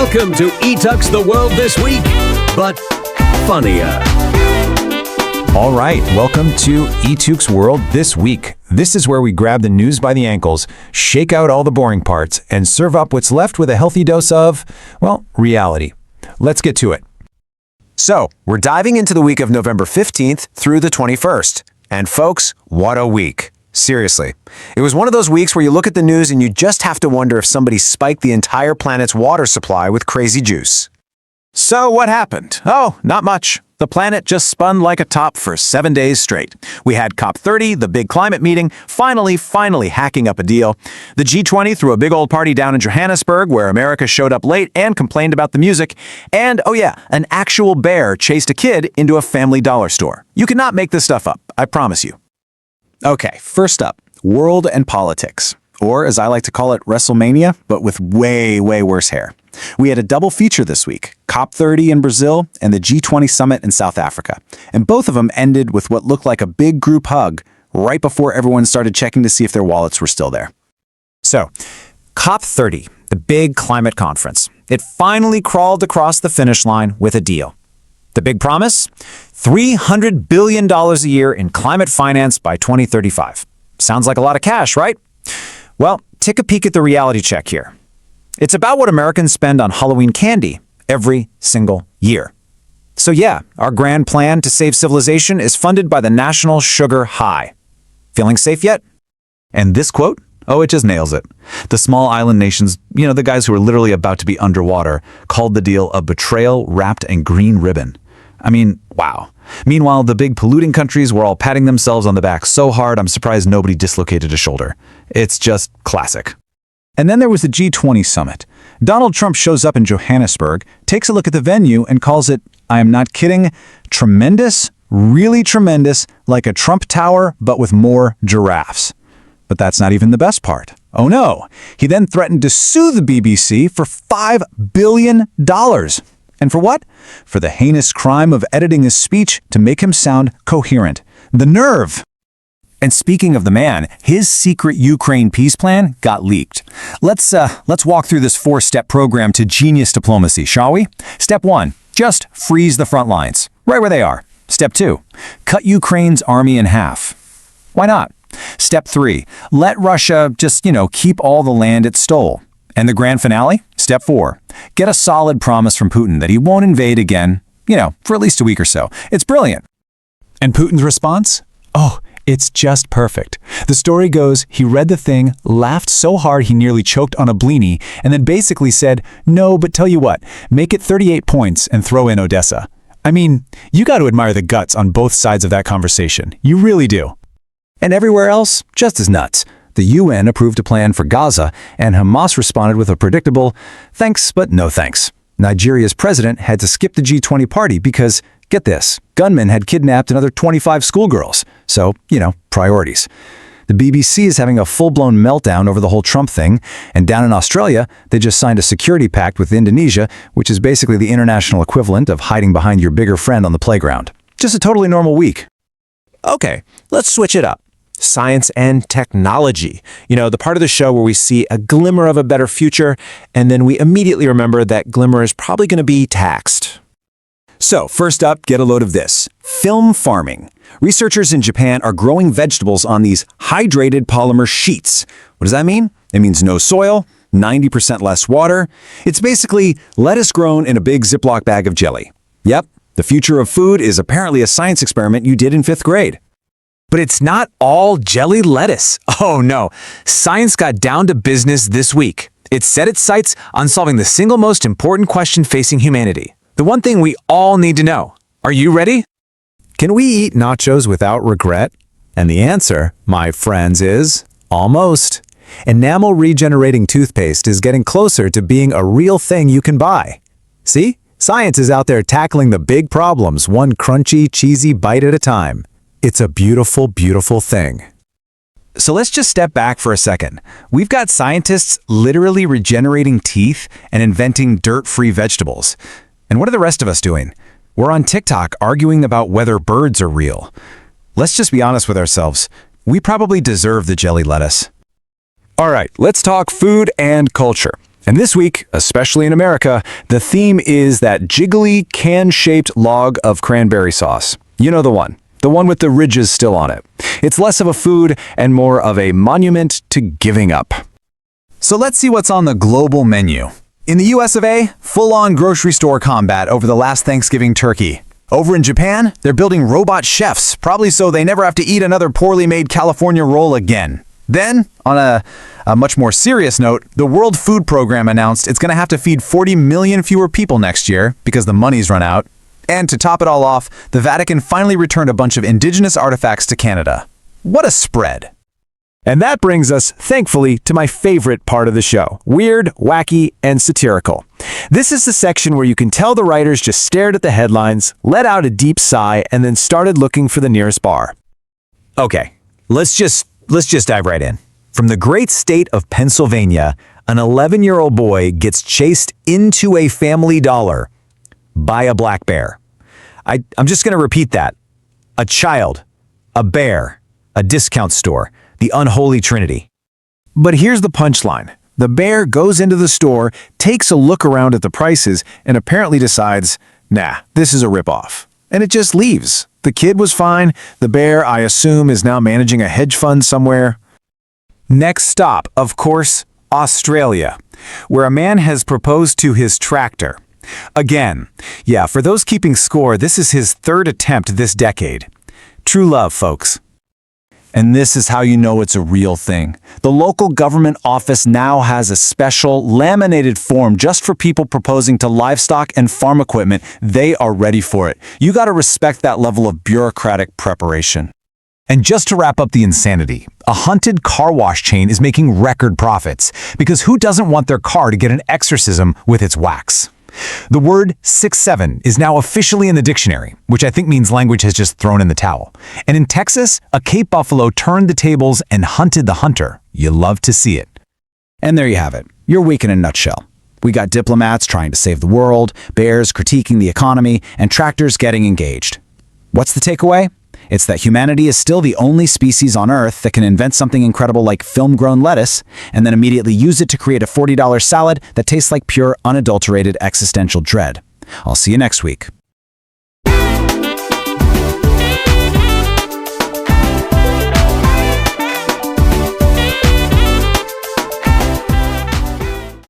Welcome to ETUK's The World This Week, but funnier. All right, welcome to ETUK's World This Week. This is where we grab the news by the ankles, shake out all the boring parts, and serve up what's left with a healthy dose of, well, reality. Let's get to it. So, we're diving into the week of November 15th through the 21st. And folks, what a week. Seriously. It was one of those weeks where you look at the news and you just have to wonder if somebody spiked the entire planet's water supply with crazy juice. So what happened? Oh, not much. The planet just spun like a top for 7 days straight. We had COP30, the big climate meeting, finally hacking up a deal. The G20 threw a big old party down in Johannesburg where America showed up late and complained about the music. And, oh yeah, an actual bear chased a kid into a Family Dollar store. You cannot make this stuff up, I promise you. Okay, first up, world and politics. Or, as I like to call it, WrestleMania, but with way worse hair. We had a double feature this week, COP30 in Brazil and the G20 summit in South Africa. And both of them ended with what looked like a big group hug right before everyone started checking to see if their wallets were still there. So, COP30, the big climate conference. It finally crawled across the finish line with a deal. The big promise? $300 billion a year in climate finance by 2035. Sounds like a lot of cash, right? Well, take a peek at the reality check here. It's about what Americans spend on Halloween candy every single year. So yeah, our grand plan to save civilization is funded by the National Sugar High. Feeling safe yet? And this quote? Oh, it just nails it. The small island nations, the guys who are literally about to be underwater, called the deal a betrayal wrapped in green ribbon. I mean, wow. Meanwhile, the big polluting countries were all patting themselves on the back so hard, I'm surprised nobody dislocated a shoulder. It's just classic. And then there was the G20 summit. Donald Trump shows up in Johannesburg, takes a look at the venue, and calls it, I am not kidding, tremendous, really tremendous, like a Trump Tower, but with more giraffes. But that's not even the best part. Oh no! He then threatened to sue the BBC for $5 billion. And for what? For the heinous crime of editing his speech to make him sound coherent. The nerve! And speaking of the man, his secret Ukraine peace plan got leaked. Let's walk through this 4-step program to genius diplomacy, shall we? Step 1, just freeze the front lines, right where they are. Step 2, cut Ukraine's army in half. Why not? Step 3, let Russia just, keep all the land it stole. And the grand finale? Step 4, get a solid promise from Putin that he won't invade again, for at least a week or so. It's brilliant. And Putin's response? Oh, it's just perfect. The story goes, he read the thing, laughed so hard he nearly choked on a blini, and then basically said, no, but tell you what, make it 38 points and throw in Odessa. I mean, you got to admire the guts on both sides of that conversation. You really do. And everywhere else, just as nuts. The UN approved a plan for Gaza, and Hamas responded with a predictable, thanks, but no thanks. Nigeria's president had to skip the G20 party because, get this, gunmen had kidnapped another 25 schoolgirls. So, priorities. The BBC is having a full-blown meltdown over the whole Trump thing, and down in Australia, they just signed a security pact with Indonesia, which is basically the international equivalent of hiding behind your bigger friend on the playground. Just a totally normal week. Okay, let's switch it up. Science and technology. The part of the show where we see a glimmer of a better future, and then we immediately remember that glimmer is probably going to be taxed. So, first up, get a load of this. Film farming. Researchers in Japan are growing vegetables on these hydrated polymer sheets. What does that mean? It means no soil, 90% less water. It's basically lettuce grown in a big Ziploc bag of jelly. Yep, the future of food is apparently a science experiment you did in 5th grade. But it's not all jelly lettuce. Oh no, science got down to business this week. It set its sights on solving the single most important question facing humanity. The one thing we all need to know. Are you ready? Can we eat nachos without regret? And the answer, my friends, is almost. Enamel regenerating toothpaste is getting closer to being a real thing you can buy. See? Science is out there tackling the big problems, one crunchy, cheesy bite at a time. It's a beautiful, beautiful thing. So let's just step back for a second. We've got scientists literally regenerating teeth and inventing dirt-free vegetables. And what are the rest of us doing? We're on TikTok arguing about whether birds are real. Let's just be honest with ourselves. We probably deserve the jelly lettuce. All right, let's talk food and culture. And this week, especially in America, the theme is that jiggly, can-shaped log of cranberry sauce. You know the one. The one with the ridges still on it. It's less of a food and more of a monument to giving up. So let's see what's on the global menu. In the US of A, full-on grocery store combat over the last Thanksgiving turkey. Over in Japan, they're building robot chefs, probably so they never have to eat another poorly made California roll again. Then, on a much more serious note, the World Food Program announced it's going to have to feed 40 million fewer people next year because the money's run out. And to top it all off, the Vatican finally returned a bunch of indigenous artifacts to Canada. What a spread! And that brings us, thankfully, to my favorite part of the show. Weird, wacky, and satirical. This is the section where you can tell the writers just stared at the headlines, let out a deep sigh, and then started looking for the nearest bar. Okay, let's just dive right in. From the great state of Pennsylvania, an 11-year-old boy gets chased into a Family Dollar by a black bear. I'm just going to repeat that. A child, a bear, a discount store, the unholy trinity. But here's the punchline. The bear goes into the store, takes a look around at the prices, and apparently decides, nah, this is a ripoff. And it just leaves. The kid was fine. The bear, I assume, is now managing a hedge fund somewhere. Next stop, of course, Australia, where a man has proposed to his tractor. Again, yeah, for those keeping score, this is his third attempt this decade. True love, folks. And this is how you know it's a real thing. The local government office now has a special laminated form just for people proposing to livestock and farm equipment. They are ready for it. You got to respect that level of bureaucratic preparation. And just to wrap up the insanity, a haunted car wash chain is making record profits because who doesn't want their car to get an exorcism with its wax? The word 6'7" is now officially in the dictionary, which I think means language has just thrown in the towel. And in Texas, a Cape buffalo turned the tables and hunted the hunter. You love to see it. And there you have it. Your week in a nutshell. We got diplomats trying to save the world, bears critiquing the economy, and tractors getting engaged. What's the takeaway? It's that humanity is still the only species on Earth that can invent something incredible like film-grown lettuce and then immediately use it to create a $40 salad that tastes like pure, unadulterated existential dread. I'll see you next week.